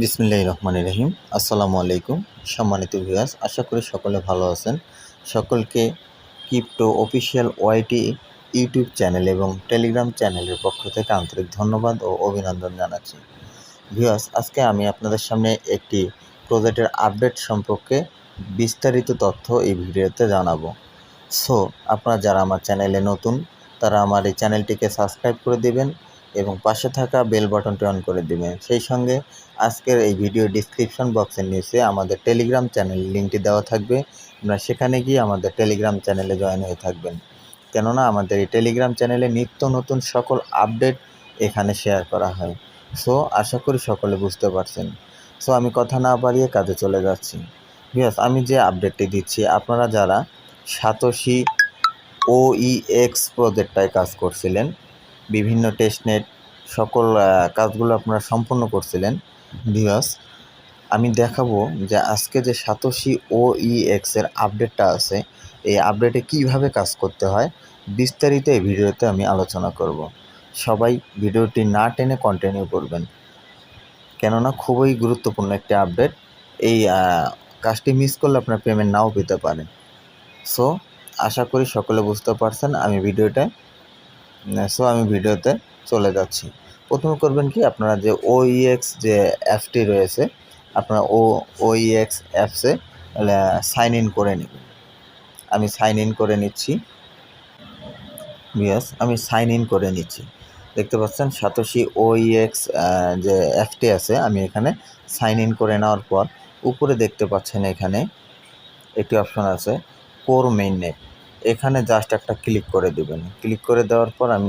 বিসমিল্লাহির রহমানির রহিম। আসসালামু আলাইকুম। সম্মানিত ভিউয়ার্স, আশা করি সকলে ভালো আছেন। সকলকে ক্রিপ্টো অফিসিয়াল ওয়াইটি ইউটিউব চ্যানেল এবং টেলিগ্রাম চ্যানেলের পক্ষ থেকে আন্তরিক ধন্যবাদ ও অভিনন্দন জানাচ্ছি। ভিউয়ার্স, আজকে আমি আপনাদের সামনে একটি প্রজেক্টের আপডেট সম্পর্কে বিস্তারিত তথ্য এই ভিডিওতে জানাবো। সো আপনারা যারা আমার চ্যানেলে নতুন, তারা আমার এই চ্যানেলটিকে সাবস্ক্রাইব করে দিবেন এবং পাশে থাকা বেল বাটনটি অন করে দিবেন। সেই সঙ্গে আজকের এই ভিডিও ডিসক্রিপশন বক্সের নিচে আমাদের টেলিগ্রাম চ্যানেলের লিঙ্কটি দেওয়া থাকবে। আপনারা সেখানে গিয়ে আমাদের টেলিগ্রাম চ্যানেলে জয়েন হয়ে থাকবেন, কেননা আমাদের এই টেলিগ্রাম চ্যানেলে নিত্য নতুন সকল আপডেট এখানে শেয়ার করা হয়। সো আশা করি সকলে বুঝতে পারছেন। সো আমি কথা না বাড়িয়ে কাজে চলে যাচ্ছি। ভিউয়ার্স, আমি যে আপডেটটি দিচ্ছি, আপনারা যারা সাতোশি ওইএক্স প্রজেক্টটায় কাজ করছিলেন, বিভিন্ন টেস্টনেট সকল কাজগুলো আপনারা সম্পূর্ণ করছিলেন, ভিউয়ার্স আমি দেখাবো যে আজকে যে সাতোশি ওইএক্স এর আপডেটটা আছে, এই আপডেটে কিভাবে কাজ করতে হয় বিস্তারিত এই ভিডিওতে আমি আলোচনা করব। সবাই ভিডিওটি না টেনে কন্টিনিউ করবেন, কেননা খুবই গুরুত্বপূর্ণ একটি আপডেট। এই কাজটি মিস করলে আপনার পেমেন্ট নাও পেতে পারেন। সো আশা করি সকলে বুঝতে পারছেন। আমি ভিডিওতে চলে যাচ্ছি। প্রথমে করবেন কি, আপনারা যে ওইএক্স যে অ্যাপটি রয়েছে, আপনারা ওইএক্স অ্যাপসে সাইন ইন করে নেবেন। আমি সাইন ইন করে নিচ্ছি। আমি সাইন ইন করে নিচ্ছি। দেখতে পাচ্ছেন সাতোশি ওইএক্স যে অ্যাপটি আছে, আমি এখানে সাইন ইন করে নেওয়ার পর উপরে দেখতে পাচ্ছেন এখানে একটি অপশন আছে কোর মেইননেট। এখানে জাস্ট একটা ক্লিক করে দেবেন। ক্লিক করে দেওয়ার পর আমি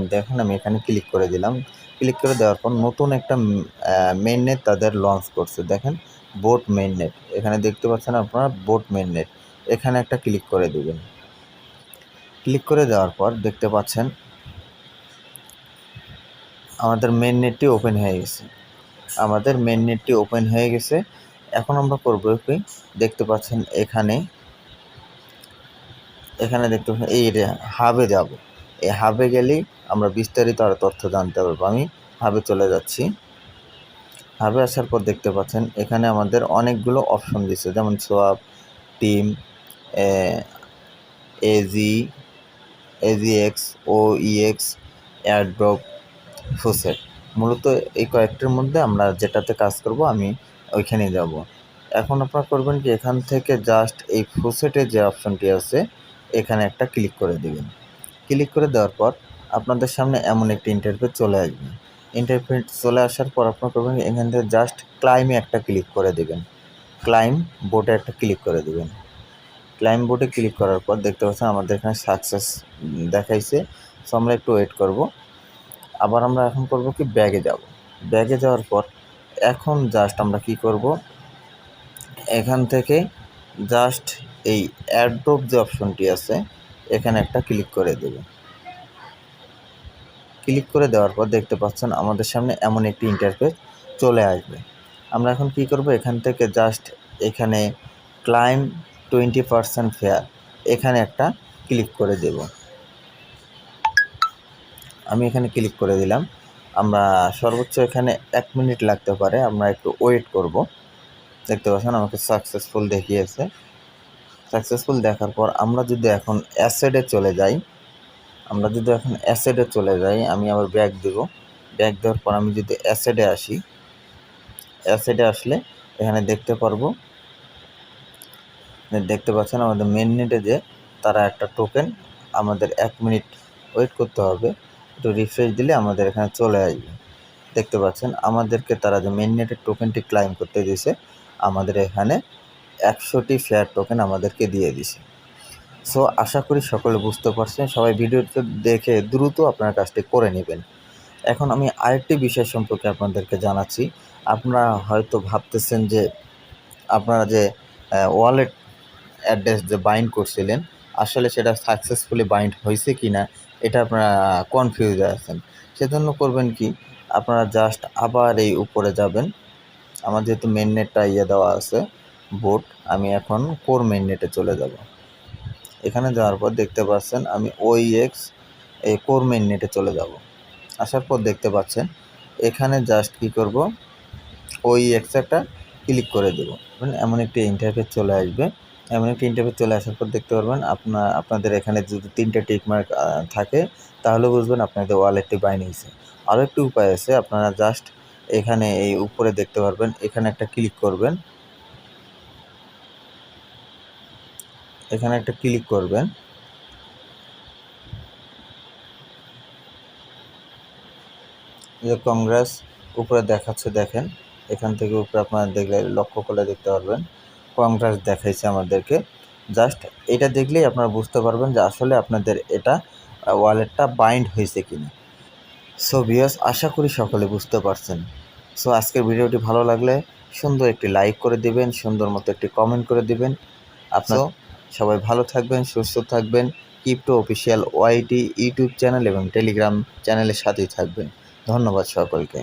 এখানে ক্লিক করে দিলাম। ক্লিক করে দেওয়ার পর নতুন একটা মেইননেট তাদের লঞ্চ করছে। দেখেন, বোট মেইননেট, এখানে দেখতে পাচ্ছেন আপনারা বোট মেইননেট। এখানে একটা ক্লিক করে দেবেন। ক্লিক করে দেওয়ার পর দেখতে পাচ্ছেন আমাদের মেইননেটটি ওপেন হয়ে গেছে। এখন আমরা করব কি, দেখতে পাচ্ছেন এখানে দেখতে পাচ্ছেন এই হাবে যাব। এই হাবে গেলেই আমরা বিস্তারিত আরও তথ্য জানতে পারবো। আমি হাবে চলে যাচ্ছি। হাবে আসার পর দেখতে পাচ্ছেন এখানে আমাদের অনেকগুলো অপশন দিচ্ছে, যেমন swap, team, AGX, OEX, airdrop, faucet. মূলত এই কয়েকটির মধ্যে আমরা যেটাতে কাজ করব আমি ওইখানেই যাব। এখন আপনারা করবেন কি, এখান থেকে জাস্ট এই ফুসেটের যে অপশনটি আছে এখানে একটা ক্লিক করে দিবেন। ক্লিক করে দেওয়ার পর আপনাদের সামনে এমন একটি ইন্টারফেস চলে আসবে। ইন্টারফেস চলে আসার পর আপনারা করবেন এখান থেকে জাস্ট ক্লাইমে একটা ক্লিক করে দেবেন। ক্লাইম বোটে একটা ক্লিক করে দেবেন। ক্লাইম বোটে ক্লিক করার পর দেখতে পাচ্ছেন আমাদের এখানে সাকসেস দেখাইছে। সো আমরা একটু ওয়েট করব। আবার আমরা এখন করব কি, ব্যাগে যাব। ব্যাগে যাওয়ার পর এখন জাস্ট আমরা কি করব, এখান থেকে জাস্ট এই এয়ারড্রপ যে অপশনটি আছে এখানে একটা ক্লিক করে দেব। ক্লিক করে দেওয়ার পর দেখতে পাচ্ছেন আমাদের সামনে এমন একটি ইন্টারফেস চলে আসবে। আমরা এখন কি করব, এখান থেকে জাস্ট এখানে ক্লাইম 20% ফেয়ার, এখানে একটা ক্লিক করে দেব। আমি এখানে ক্লিক করে দিলাম। আমরা সর্বোচ্চ এখানে 1 মিনিট লাগতে পারে, আমরা একটু ওয়েট করব। দেখতে পাচ্ছেন আমাকে সাকসেসফুল দেখিয়েছে। সাকসেসফুল দেখার পর আমরা যদি এখন অ্যাসেডে চলে যাই, আমি আবার ব্যাক দেব। ব্যাক দেওয়ার পর আমি যদি অ্যাসেডে আসি, অ্যাসেডে আসলে এখানে দেখতে পাচ্ছেন আমাদের মেইননেটে যে তারা একটা টোকেন, আমাদের 1 মিনিট ওয়েট করতে হবে। একটু রিফ্রেশ দিলে আমাদের এখানে চলে আসবে। দেখতে পাচ্ছেন আমাদেরকে তারা যে মেইননেটের টোকেনটি ক্লাইম করতে দিয়েছে, আমাদের এখানে 100টি ফেয়ার টোকেন আমাদেরকে দিয়ে দিছে। সো আশা করি সকলে বুঝতে পারছেন। সবাই ভিডিওটি দেখে দ্রুত আপনার কাজটি করে নেবেন। এখন আমি আরেকটি বিষয় সম্পর্কে আপনাদেরকে জানাচ্ছি। আপনারা হয়তো ভাবতেছেন যে আপনারা যে ওয়ালেট অ্যাড্রেস যে বাইন্ড করছিলেন, আসলে সেটা সাকসেসফুলি বাইন্ড হয়েছে কি না, এটা আপনারা কনফিউজ আছেন। সেজন্য করবেন কি, আপনারা জাস্ট আবার এই উপরে যাবেন। আমার যেহেতু মেইননেটটা দেওয়া আছে বোট, আমি এখন কোর মেইননেটে চলে যাব। এখানে যাওয়ার পর দেখতে পাচ্ছেন আমি ওইএক্স এই কোর মেইননেটে চলে যাব। আসার পর দেখতে পাচ্ছেন এখানে জাস্ট কি করব, ওই এক্সট্রাটা ক্লিক করে দেবো। এমন একটি ইন্টারফেস চলে আসবে। এমন একটি ইন্টারফেস চলে আসার পর দেখতে পারবেন আপনাদের এখানে যদি 3টে টিক মার্ক থাকে তাহলে বুঝবেন আপনাদের ওয়ালেটটি বাইন্ড হয়েছে। আরও একটি উপায় আছে, আপনারা জাস্ট এখানে এই উপরে দেখতে পারবেন, এখানে একটা ক্লিক করবেন, এখানে একটা ক্লিক করবেন। যে কংগ্রেস উপরে দেখাচ্ছে দেখেন, এখান থেকে উপরে আপনারা দেখলে লক্ষ্য করলে দেখতে পারবেন কংগ্রেস দেখাইছে আমাদেরকে। জাস্ট এটা দেখলেই আপনারা বুঝতে পারবেন যে আসলে আপনাদের এটা ওয়ালেটটা বাইন্ড হয়েছে কিনা। সো ভিউয়ার্স, আশা করি সকলে বুঝতে পারছেন। সো আজকের ভিডিওটি ভালো লাগলে সুন্দর একটি লাইক করে দিবেন, সুন্দর মতো একটি কমেন্ট করে দিবেন। আপনারা সবাই ভালো থাকবেন, সুস্থ থাকবেন। ক্রিপ্টো অফিসিয়াল ওয়াইটি ইউটিউব চ্যানেল এবং টেলিগ্রাম চ্যানেলের সাথেই থাকবেন। ধন্যবাদ সকলকে।